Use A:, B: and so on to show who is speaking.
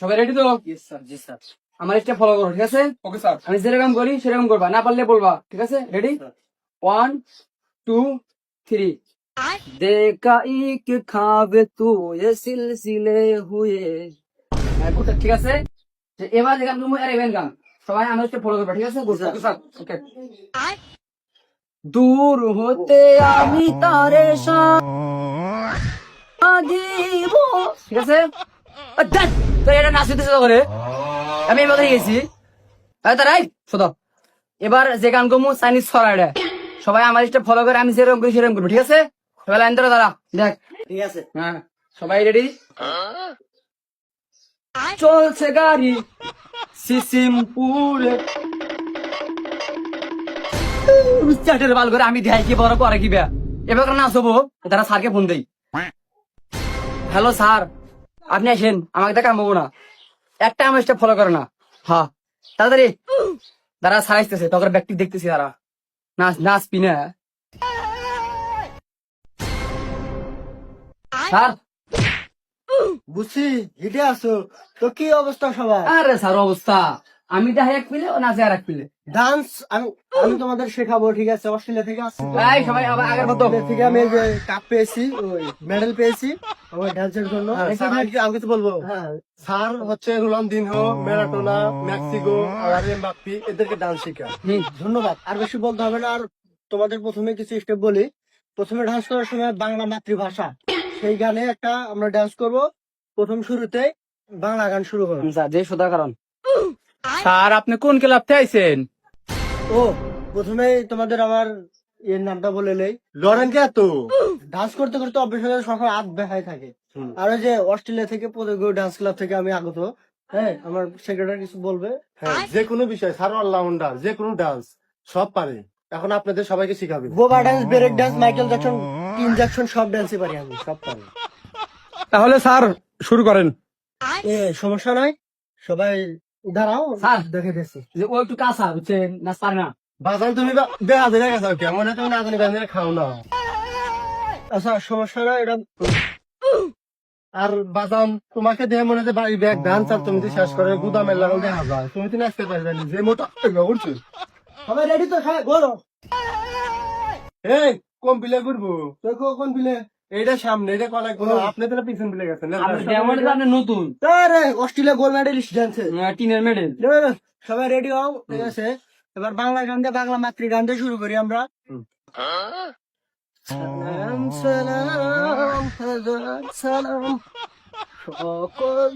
A: সবাই রেডি তো?
B: Yes sir. জি স্যার।
A: আমার স্টেপ ফলো করো, ঠিক আছে?
B: Okay sir.
A: আমি যেরকম করি সেরকম করবা, না পারলে বলবা, ঠিক আছে? রেডি? 1 2 3। देखा एक ख्वाब तू ये सिलसिले हुए। ঠিক আছে? যে এবার যেখান তুমি আর এভেন গান সবাই আমার স্টেপ ফলো করবা, ঠিক আছে?
B: Okay sir.
A: ওকে। দূর হতে আমি তারে দিব, ঠিক আছে? তো এটা নাচ হইতেছে তো করে আমি এবার গেছি তারাই শোধ। এবার যে গান গমু চাইনিজ ছড়া সবাই আমার স্টেপ ফলো করে, আমি যেরকম করি সেরকম করবো, ঠিক আছে? সবাই লাইন ধরে দাঁড়া, দেখ।
B: ঠিক আছে।
A: হ্যাঁ, সবাই রেডি? চলছে গাড়ি সিসিমপুরে, চাটের বাল করে আমি দেখাই কি বড় করে কি বে। এবার নাচ হবো, তারা স্যারকে ফোন দেই। হ্যালো স্যার, আপনি আসেন, আমাকে দেখা পাবো না, একটা আমার স্টেপ ফলো করে না। হ্যাঁ তাড়াতাড়ি দাঁড়া, স্যার আসতেছে, তখন ব্যক্তি দেখতেছি, তারা নাচ নাচ পিনা। স্যার
B: বুঝছি, হিটে আছো তো। কি অবস্থা সবাই?
A: আরে স্যার অবস্থা, আমি দেখাই এক পিলে ও নাচে আর এক পিলে।
B: ডান্স আমি আমি তোমাদের শেখাবো, ঠিক আছে? অস্ট্রেলিয়া থেকে আসছি তো।
A: এই সবাই আবার আগের মতো।
B: অস্ট্রেলিয়া থেকে আমি যে কাপ পেয়েছি, ওই মেডেল পেয়েছি আমার ডান্সের জন্য।
C: স্যার, আমি কিছু বলবো।
B: হ্যাঁ
C: স্যার হচ্ছে রোনালদিনহো, ম্যারাডোনা, মেক্সিকো আর এমবাপ্পে এদেরকে ডান্স শেখায়।
B: ধন্যবাদ। আর বেশি বলতে হবে না। আর তোমাদের প্রথমে কিছু স্টেপ বলি। প্রথমে ডান্স করার সময় বাংলা মাতৃভাষা, সেই গানে একটা আমরা ডান্স করব। প্রথম শুরুতে বাংলা গান শুরু করো।
A: স্যার যে সোদা কারণ।
C: স্যার, আপনি কোন ক্লাবতে আইছেন?
B: ও, প্রথমে তোমাদের আমার এর নামটা বলে নেই।
C: লরেন তো
B: ডান্স করতে করতে অভ্যেস হয়ে সকাল হাত বেহায় থাকে। আর ওই যে অস্ট্রেলিয়া থেকে ডান্স ক্লাব থেকে আমি আগত। হ্যাঁ, আমার সেক্রেটারি কিছু বলবে।
C: হ্যাঁ, যে কোনো বিষয় স্যার অলরাউন্ডার, যে কোনো ডান্স সব পারে। এখন আপনাদের সবাইকে শিখাবে।
B: বোবা dance, break dance, Michael Jackson, king Jackson সব ডান্সই পারি আমি, সব পারি।
C: তাহলে স্যার শুরু করেন।
B: সমস্যা নাই, সবাই দাঁড়াও,
A: স্যার।
B: দেখে দিচ্ছি।
A: যে ও একটু কাঁচা বুঝছেন, নাচ পারে না।
C: বাজান তুমি বেহাজে গেছো কেমন, তুমি না জানি বেহাজে খাও না।
B: আচ্ছা, সমস্যা নাই এটা।
C: আর বাজান তোমাকে দেখে মনে হচ্ছে বাড়ি ব্যাগ ডান্স, আর তুমি তো শেষ করে গুদামের লাগাল দেখা যায়। তুমি তো নাচতে পারবে না, যে মোটা করছো।
B: সবাই রেডি তো? হ্যাঁ, বলো।
C: এই কোন পিলে করবো?
B: দেখো কোন বিলে।
C: এইটা সামনে, এটা কলা কোনো আপনি তো পিছন পিলে গেছেন না।
A: আপনি ডেমোটা তো আপনি নতুন
B: আরে অস্ট্রেলিয়া গোল্ড মেডেলিস্ট ডান্সে।
A: টিনের মেডেল।
B: সবাই রেডি হও, ঠিক আছে? এবার বাংলা গান দিয়ে, বাংলা মাতৃ গান দিয়ে শুরু করি আমরা। সালাম সালাম হাজার সালাম সকল